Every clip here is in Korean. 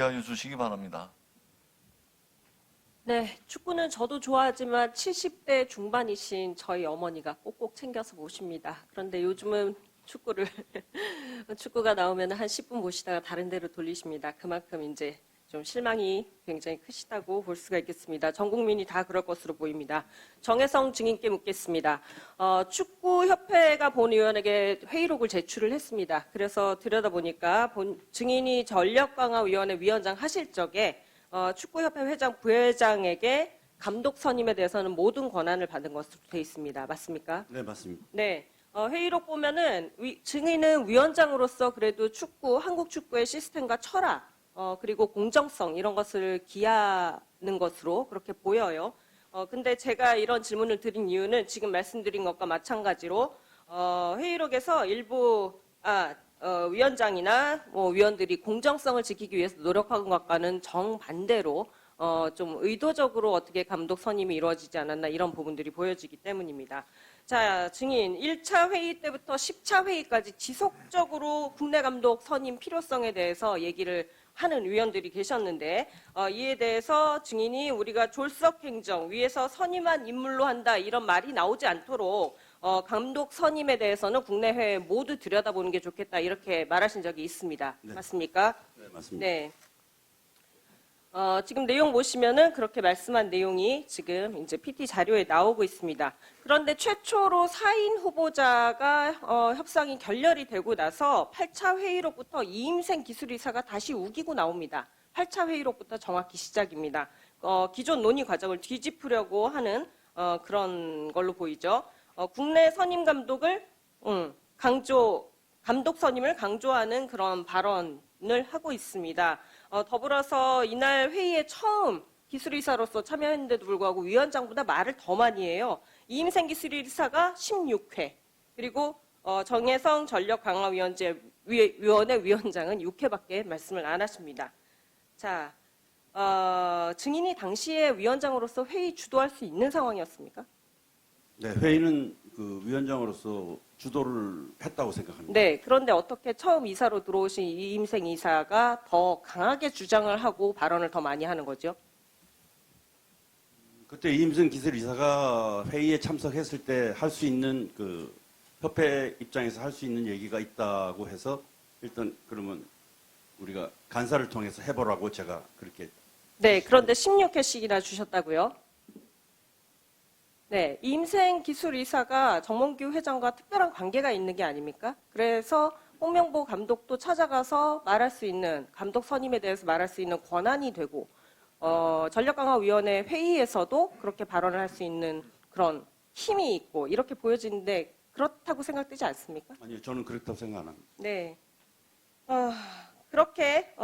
하여 주시기 바랍니다. 네, 축구는 저도 좋아하지만 70대 중반이신 저희 어머니가 꼭꼭 챙겨서 보십니다. 그런데 요즘은 축구가 나오면 한 10분 보시다가 다른 데로 돌리십니다. 그만큼 이제 좀 실망이 굉장히 크시다고 볼 수가 있겠습니다. 전 국민이 다 그럴 것으로 보입니다. 정혜성 증인께 묻겠습니다. 축구협회가 본위원에게 회의록을 제출을 했습니다. 그래서 들여다보니까 증인이 전력강화위원회 위원장 하실 적에 축구협회 회장, 부회장에게 감독 선임에 대해서는 모든 권한을 받은 것으로 되어 있습니다. 맞습니까? 네, 맞습니다. 네. 회의록 보면은 증인은 위원장으로서 그래도 한국 축구의 시스템과 철학, 그리고 공정성 이런 것을 기하는 것으로 그렇게 보여요. 근데 제가 이런 질문을 드린 이유는 지금 말씀드린 것과 마찬가지로 회의록에서 일부 위원장이나 위원들이 공정성을 지키기 위해서 노력한 것과는 정반대로 좀 의도적으로 어떻게 감독 선임이 이루어지지 않았나 이런 부분들이 보여지기 때문입니다. 자, 증인 1차 회의 때부터 10차 회의까지 지속적으로 국내 감독 선임 필요성에 대해서 얘기를 하는 위원들이 계셨는데 이에 대해서 증인이 우리가 졸속 행정 위에서 선임한 인물로 한다 이런 말이 나오지 않도록 감독 선임에 대해서는 국내 해외 모두 들여다보는 게 좋겠다 이렇게 말하신 적이 있습니다. 네. 맞습니까? 네, 맞습니다. 네. 지금 내용 보시면은 그렇게 말씀한 내용이 지금 이제 PT 자료에 나오고 있습니다. 그런데 최초로 4인 후보자가 협상이 결렬이 되고 나서 8차 회의록부터 이임생 기술이사가 다시 우기고 나옵니다. 8차 회의록부터 정확히 시작입니다. 기존 논의 과정을 뒤집으려고 하는 그런 걸로 보이죠. 국내 선임 감독을 감독 선임을 강조하는 그런 발언을 하고 있습니다. 더불어서 이날 회의에 처음 기술이사로서 참여했는데도 불구하고 위원장보다 말을 더 많이 해요. 이임생 기술이사가 16회, 그리고 정혜성 전력강화위원회 위원장은 6회밖에 말씀을 안 하십니다. 자, 증인이 당시에 위원장으로서 회의 주도할 수 있는 상황이었습니까? 네, 회의는 그 위원장으로서 주도를 했다고 생각합니다. 네, 그런데 어떻게 처음 이사로 들어오신 이임생 이사가 더 강하게 주장을 하고 발언을 더 많이 하는 거죠? 그때 이임승 기술이사가 회의에 참석했을 때 할 수 있는 그 협회 입장에서 할 수 있는 얘기가 있다고 해서 일단 그러면 우리가 간사를 통해서 해보라고 제가 그렇게. 네, 그런데 16회씩이나 주셨다고요? 네, 이임생 기술이사가 정몽규 회장과 특별한 관계가 있는 게 아닙니까? 그래서 홍명보 감독도 찾아가서 말할 수 있는, 감독 선임에 대해서 말할 수 있는 권한이 되고 전력강화위원회 회의에서도 그렇게 발언을 할 수 있는 그런 힘이 있고 이렇게 보여지는데 그렇다고 생각되지 않습니까? 아니요, 저는 그렇다고 생각 안 합니다. 네. 그렇게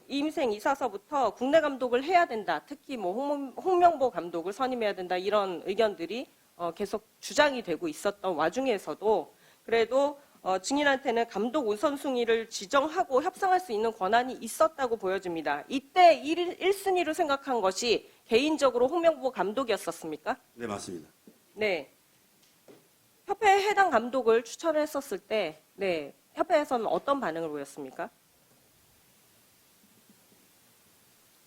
이임생 이사서부터 국내 감독을 해야 된다. 특히 홍명보 감독을 선임해야 된다. 이런 의견들이 계속 주장이 되고 있었던 와중에서도 그래도 증인한테는 감독 우선순위를 지정하고 협상할 수 있는 권한이 있었다고 보여집니다. 이때 1순위로 생각한 것이 개인적으로 홍명보 감독이었었습니까? 네, 맞습니다. 네. 협회에 해당 감독을 추천했었을 때, 네. 협회에서는 어떤 반응을 보였습니까?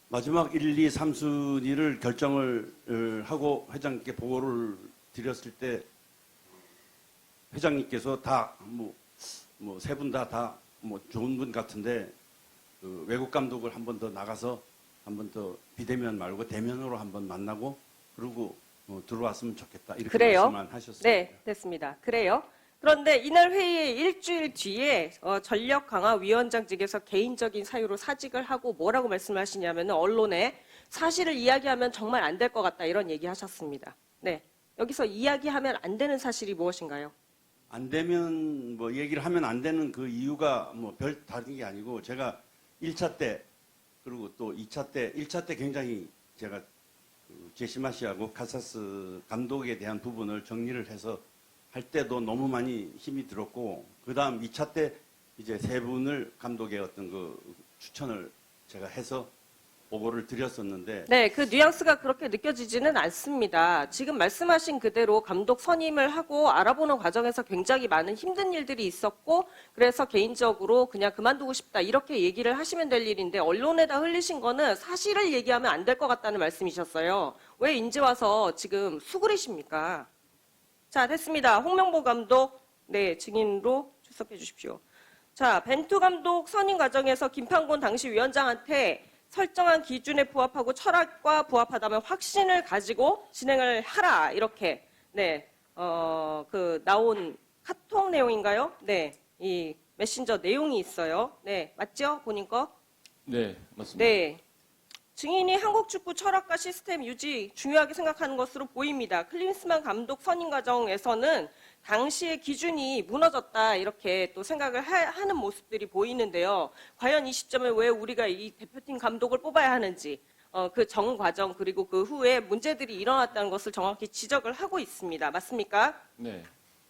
마지막 1, 2, 3순위를 결정을 하고 회장님께 보고를 드렸을 때 회장님께서 다 세 분 다 좋은 분 같은데 그 외국 감독을 한 번 더 나가서 한 번 더 비대면 말고 대면으로 한번 만나고 그리고 들어왔으면 좋겠다 이렇게 그래요? 말씀만 하셨습니다. 네, 됐습니다. 그래요. 그런데 이날 회의의 일주일 뒤에 전력강화위원장직에서 개인적인 사유로 사직을 하고 뭐라고 말씀하시냐면 언론에 사실을 이야기하면 정말 안 될 것 같다 이런 얘기하셨습니다. 네, 여기서 이야기하면 안 되는 사실이 무엇인가요? 안 되면 얘기를 하면 안 되는 그 이유가 별 다른 게 아니고 제가 1차 때 그리고 또 2차 때 1차 때 굉장히 제가 제시마 씨하고 카사스 감독에 대한 부분을 정리를 해서 할 때도 너무 많이 힘이 들었고 그 다음 2차 때 이제 세 분을 감독의 어떤 그 추천을 제가 해서 보고를 드렸었는데 네, 그 뉘앙스가 그렇게 느껴지지는 않습니다. 지금 말씀하신 그대로 감독 선임을 하고 알아보는 과정에서 굉장히 많은 힘든 일들이 있었고 그래서 개인적으로 그냥 그만두고 싶다 이렇게 얘기를 하시면 될 일인데 언론에다 흘리신 거는 사실을 얘기하면 안 될 것 같다는 말씀이셨어요. 왜 이제 와서 지금 수그리십니까? 자, 됐습니다. 홍명보 감독, 네, 증인으로 출석해 주십시오. 자, 벤투 감독 선임 과정에서 김판곤 당시 위원장한테 설정한 기준에 부합하고 철학과 부합하다면 확신을 가지고 진행을 하라 이렇게 나온 카톡 내용인가요? 네, 이 메신저 내용이 있어요. 네, 맞죠? 본인 거? 네, 맞습니다. 네. 증인이 한국 축구 철학과 시스템 유지 중요하게 생각하는 것으로 보입니다. 클린스만 감독 선임 과정에서는 당시의 기준이 무너졌다 이렇게 또 생각을 하는 모습들이 보이는데요. 과연 이 시점에 왜 우리가 이 대표팀 감독을 뽑아야 하는지 그 정 과정 그리고 그 후에 문제들이 일어났다는 것을 정확히 지적을 하고 있습니다. 맞습니까? 네.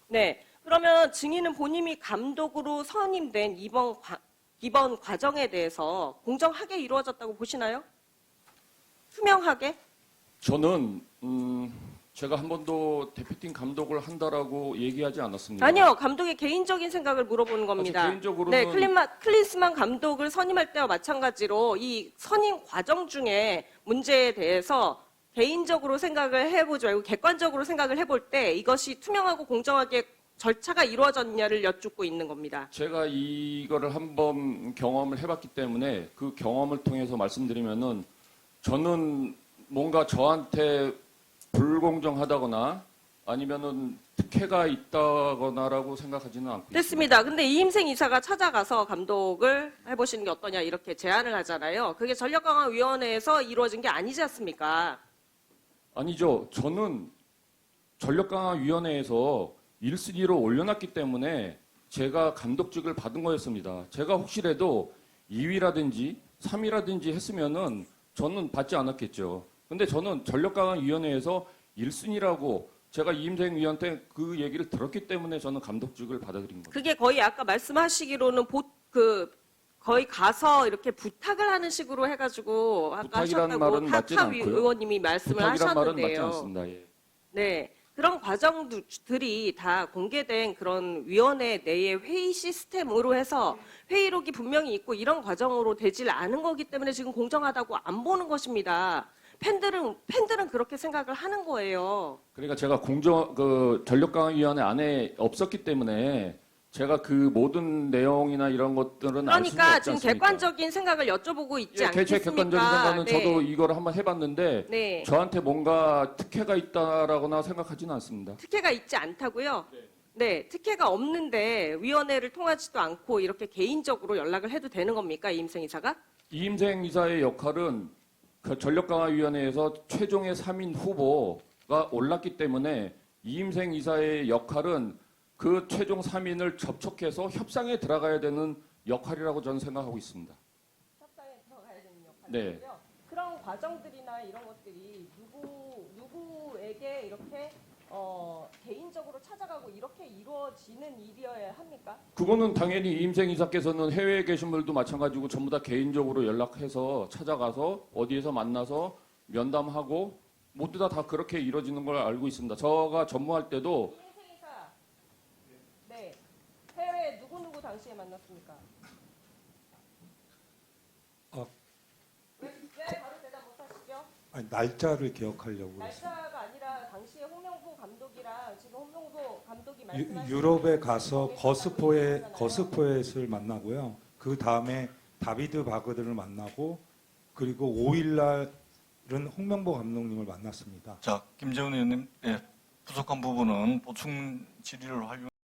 네. 그러면 증인은 본인이 감독으로 선임된 이번 과정에 대해서 공정하게 이루어졌다고 보시나요? 투명하게? 저는 제가 한 번도 대표팀 감독을 한다라고 얘기하지 않았습니다. 아니요, 감독의 개인적인 생각을 물어보는 겁니다. 개인적으로는 네, 클린스만 감독을 선임할 때와 마찬가지로 이 선임 과정 중에 문제에 대해서 개인적으로 생각을 해보지 말고 객관적으로 생각을 해볼 때 이것이 투명하고 공정하게 절차가 이루어졌냐를 여쭙고 있는 겁니다. 제가 이거를 한번 경험을 해봤기 때문에 그 경험을 통해서 말씀드리면은 저는 뭔가 저한테 불공정하다거나 아니면은 특혜가 있다거나라고 생각하지는 않고 됐습니다. 근데 이임생 이사가 찾아가서 감독을 해보시는 게 어떠냐 이렇게 제안을 하잖아요. 그게 전력강화위원회에서 이루어진 게 아니지 않습니까? 아니죠. 저는 전력강화위원회에서 1순위로 올려놨기 때문에 제가 감독직을 받은 거였습니다. 제가 혹시라도 2위라든지 3위라든지 했으면은 저는 받지 않았겠죠. 근데 저는 전력강화위원회에서 1순위라고 제가 이임생 위원한테 그 얘기를 들었기 때문에 저는 감독직을 받아들인 겁니다. 그게 거의 아까 말씀하시기로는 거의 가서 이렇게 부탁을 하는 식으로 해가지고 아까 부탁이라는 하셨다고 말은 맞진 타카 않고요. 의원님이 말씀을 부탁이란 말은 맞지 하셨는데요. 않습니다. 예. 네. 그런 과정들이 다 공개된 그런 위원회 내의 회의 시스템으로 해서 회의록이 분명히 있고 이런 과정으로 되질 않은 거기 때문에 지금 공정하다고 안 보는 것입니다. 팬들은 그렇게 생각을 하는 거예요. 그러니까 제가 전력강화위원회 안에 없었기 때문에 제가 그 모든 내용이나 이런 것들은 알 수가 그러니까 없지 지금 않습니까? 객관적인 생각을 여쭤보고 있지 예, 않겠습니까? 제 객관적인 생각은 네. 저도 이거를 한번 해봤는데 네. 저한테 뭔가 특혜가 있다라거나 생각하지는 않습니다. 특혜가 있지 않다고요? 네, 특혜가 없는데 위원회를 통하지도 않고 이렇게 개인적으로 연락을 해도 되는 겁니까, 이임생 이사가? 이임생 이사의 역할은 그 전력강화위원회에서 최종의 3인 후보가 올랐기 때문에 이임생 이사의 역할은 그 최종 3인을 접촉해서 협상에 들어가야 되는 역할이라고 저는 생각하고 있습니다. 협상에 들어가야 되는 역할이고요. 네. 그런 과정들이나 이런 것들이 누구에게 이렇게 개인적으로 찾아가고 이렇게 이루어지는 일이어야 합니까? 그거는 당연히 이임생 이사께서는 해외에 계신 분들도 마찬가지고 전부 다 개인적으로 연락해서 찾아가서 어디에서 만나서 면담하고 모두 다 그렇게 이루어지는 걸 알고 있습니다. 제가 전무할 때도 이임생 이사, 네, 해외 누구 당시에 만났습니까? 왜 바로 대답 못하시죠? 아니, 날짜를 기억하려고 그랬어요. 날짜가 아니라 당시에 홍명보 감독이랑 지금 홍명보 감독이 말씀하신 유럽에 가서 거스포엣을 만나고요. 그 다음에 다비드 바그드를 만나고 그리고 5일 날은 홍명보 감독님을 만났습니다. 자, 김재훈 의원님, 예, 부족한 부분은 보충 질의를 활용.